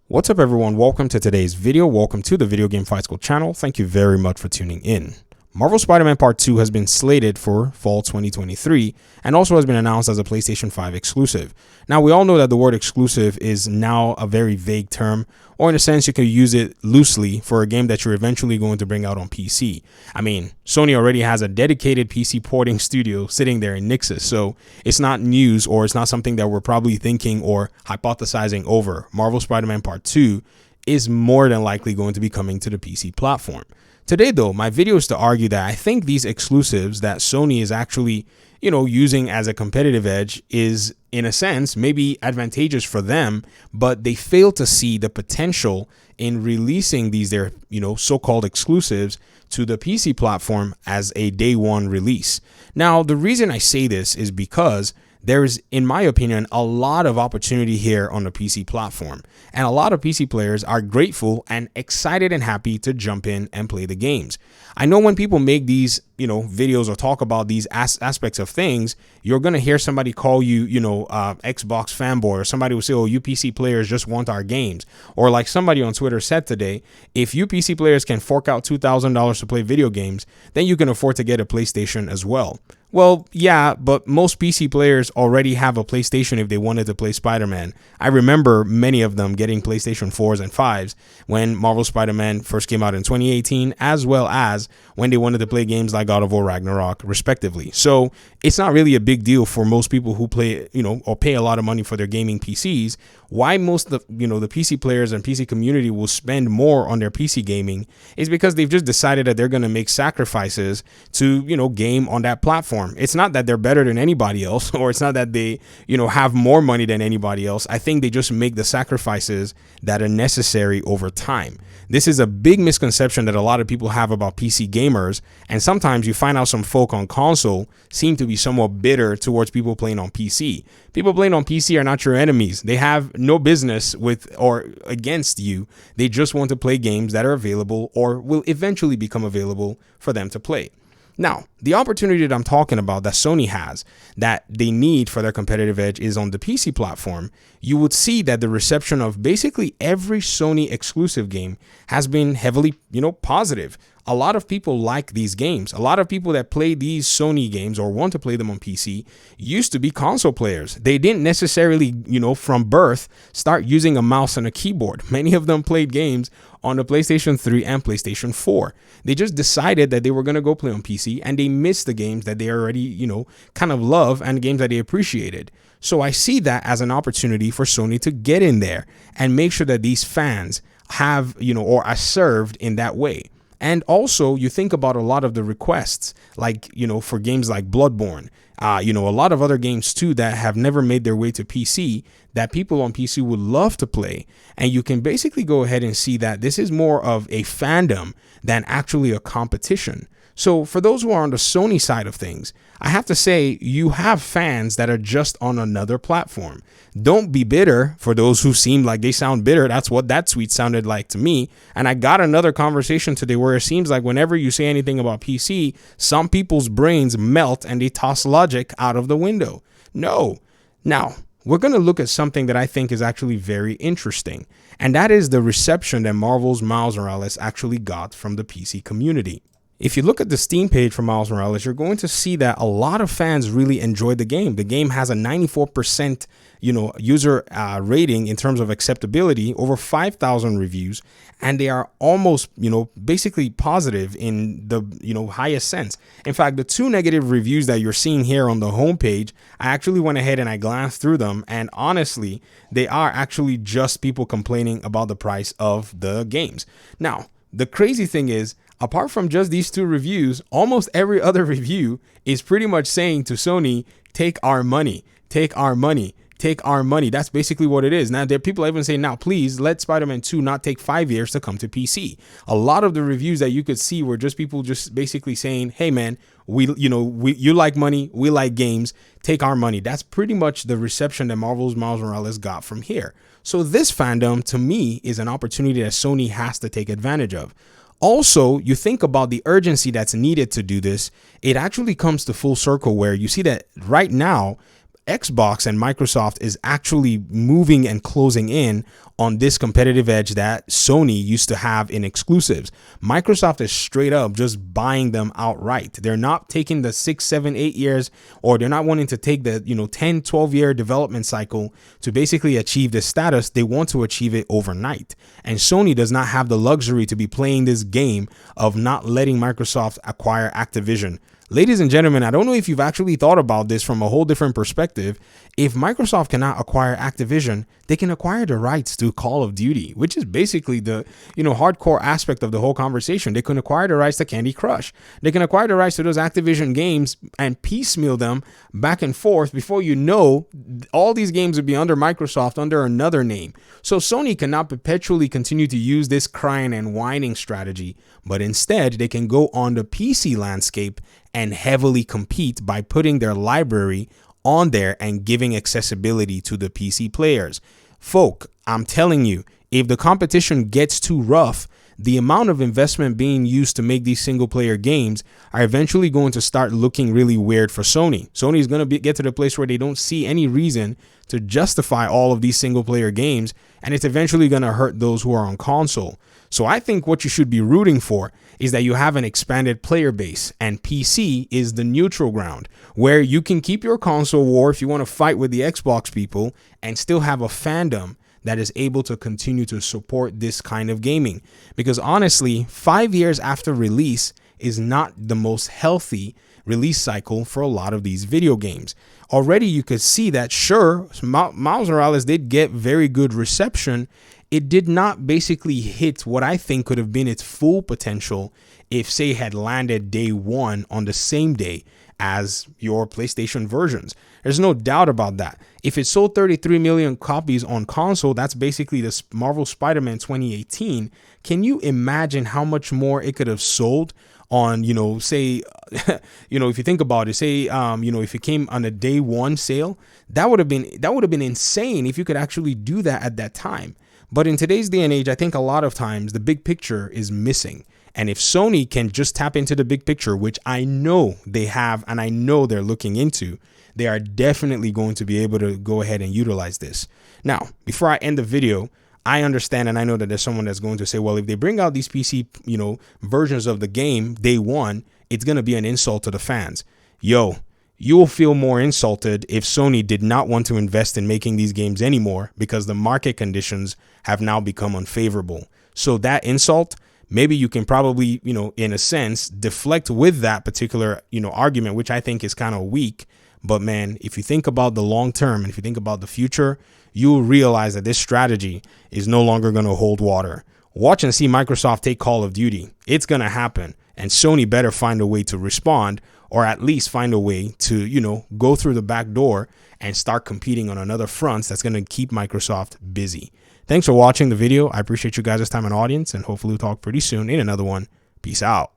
What's up everyone, welcome to today's video. Welcome to the Video Game Fight School channel. Thank you very much for tuning in. Marvel Spider-Man Part 2 has been slated for fall 2023 and also has been announced as a PlayStation 5 exclusive. Now, we all know that the word exclusive is now a very vague term, or in a sense, you can use it loosely for a game that you're eventually going to bring out on PC. I mean, Sony already has a dedicated PC porting studio sitting there in Nixus, so it's not news or it's not something that we're probably thinking or hypothesizing over. Marvel Spider-Man Part 2 is more than likely going to be coming to the PC platform. Today, though, my video is to argue that I think these exclusives that Sony is actually, using as a competitive edge is, in a sense, maybe advantageous for them, but they fail to see the potential in releasing their so-called exclusives to the PC platform as a day one release. Now, the reason I say this is because there's, in my opinion, a lot of opportunity here on the PC platform, and a lot of PC players are grateful and excited and happy to jump in and play the games. I know when people make these, videos or talk about these aspects of things, you're going to hear somebody call you, Xbox fanboy, or somebody will say, oh, you PC players just want our games. Or like somebody on Twitter said today, if you PC players can fork out $2,000 to play video games, then you can afford to get a PlayStation as well. Well, yeah, but most PC players already have a PlayStation if they wanted to play Spider-Man. I remember many of them getting PlayStation 4s and 5s when Marvel Spider-Man first came out in 2018, as well as when they wanted to play games like God of War Ragnarok, respectively. So it's not really a big deal for most people who play, or pay a lot of money for their gaming PCs. Why most of the PC players and PC community will spend more on their PC gaming is because they've just decided that they're going to make sacrifices to, game on that platform. It's not that they're better than anybody else, or it's not that they, have more money than anybody else. I think they just make the sacrifices that are necessary over time. This is a big misconception that a lot of people have about PC gamers, and sometimes you find out some folk on console seem to be somewhat bitter towards people playing on PC. People playing on PC are not your enemies. They have no business with or against you. They just want to play games that are available or will eventually become available for them to play. Now, the opportunity that I'm talking about that Sony has that they need for their competitive edge is on the PC platform. You would see that the reception of basically every Sony exclusive game has been heavily, positive. A lot of people like these games. A lot of people that play these Sony games or want to play them on PC used to be console players. They didn't necessarily, from birth start using a mouse and a keyboard. Many of them played games on the PlayStation 3 and PlayStation 4. They just decided that they were going to go play on PC, and they missed the games that they already, kind of love and games that they appreciated. So I see that as an opportunity for Sony to get in there and make sure that these fans have, or are served in that way. And also, you think about a lot of the requests, like, for games like Bloodborne, a lot of other games too that have never made their way to PC that people on PC would love to play. And you can basically go ahead and see that this is more of a fandom than actually a competition. So for those who are on the Sony side of things, I have to say you have fans that are just on another platform. Don't be bitter. For those who seem like they sound bitter, that's what that tweet sounded like to me. And I got another conversation today where it seems like whenever you say anything about PC, some people's brains melt and they toss logic out of the window. No. Now, we're going to look at something that I think is actually very interesting, and that is the reception that Marvel's Miles Morales actually got from the PC community. If you look at the Steam page for Miles Morales, you're going to see that a lot of fans really enjoyed the game. The game has a 94%, user rating in terms of acceptability, over 5,000 reviews, and they are almost, basically positive in the, highest sense. In fact, the two negative reviews that you're seeing here on the homepage, I actually went ahead and I glanced through them, and honestly, they are actually just people complaining about the price of the games. Now, the crazy thing is, apart from just these two reviews, almost every other review is pretty much saying to Sony, take our money, take our money, take our money. That's basically what it is. Now, there are people even saying, now, please let Spider-Man 2 not take 5 years to come to PC. A lot of the reviews that you could see were just people just basically saying, hey, man, you like money, we like games, take our money. That's pretty much the reception that Marvel's Miles Morales got from here. So this fandom, to me, is an opportunity that Sony has to take advantage of. Also, you think about the urgency that's needed to do this. It actually comes to full circle where you see that right now, Xbox and Microsoft is actually moving and closing in on this competitive edge that Sony used to have in exclusives. Microsoft is straight up just buying them outright. They're not taking the 6, 7, 8 years, or they're not wanting to take the 10, 12-year development cycle to basically achieve this status. They want to achieve it overnight. And Sony does not have the luxury to be playing this game of not letting Microsoft acquire Activision. Ladies and gentlemen, I don't know if you've actually thought about this from a whole different perspective. If Microsoft cannot acquire Activision, they can acquire the rights to Call of Duty, which is basically the, hardcore aspect of the whole conversation. They can acquire the rights to Candy Crush. They can acquire the rights to those Activision games and piecemeal them back and forth. Before you know, all these games would be under Microsoft under another name. So Sony cannot perpetually continue to use this crying and whining strategy, but instead they can go on the PC landscape and heavily compete by putting their library on there and giving accessibility to the PC players. Folk, I'm telling you, if the competition gets too rough, the amount of investment being used to make these single player games are eventually going to start looking really weird for Sony. Sony is going to get to the place where they don't see any reason to justify all of these single player games, and it's eventually going to hurt those who are on console. So I think what you should be rooting for is that you have an expanded player base, and PC is the neutral ground where you can keep your console war if you want to fight with the Xbox people and still have a fandom that is able to continue to support this kind of gaming. Because honestly, 5 years after release is not the most healthy release cycle for a lot of these video games. Already you could see that, sure, Miles Morales did get very good reception. It did not basically hit what I think could have been its full potential if, say, it had landed day one on the same day as your PlayStation versions. There's no doubt about that. If it sold 33 million copies on console, that's basically the Marvel Spider-Man 2018. Can you imagine how much more it could have sold on, say, if you think about it, say, if it came on a day one sale, that would have been insane if you could actually do that at that time. But in today's day and age, I think a lot of times the big picture is missing. And if Sony can just tap into the big picture, which I know they have and I know they're looking into, they are definitely going to be able to go ahead and utilize this. Now, before I end the video, I understand and I know that there's someone that's going to say, well, if they bring out these PC, versions of the game day one, it's going to be an insult to the fans. Yo, you will feel more insulted if Sony did not want to invest in making these games anymore because the market conditions have now become unfavorable. So that insult, maybe you can probably, in a sense, deflect with that particular, argument, which I think is kind of weak. But man, if you think about the long term and if you think about the future, you'll realize that this strategy is no longer going to hold water. Watch and see Microsoft take Call of Duty. It's going to happen. And Sony better find a way to respond, or at least find a way to, go through the back door and start competing on another front that's going to keep Microsoft busy. Thanks for watching the video. I appreciate you guys' time and audience, and hopefully we'll talk pretty soon in another one. Peace out.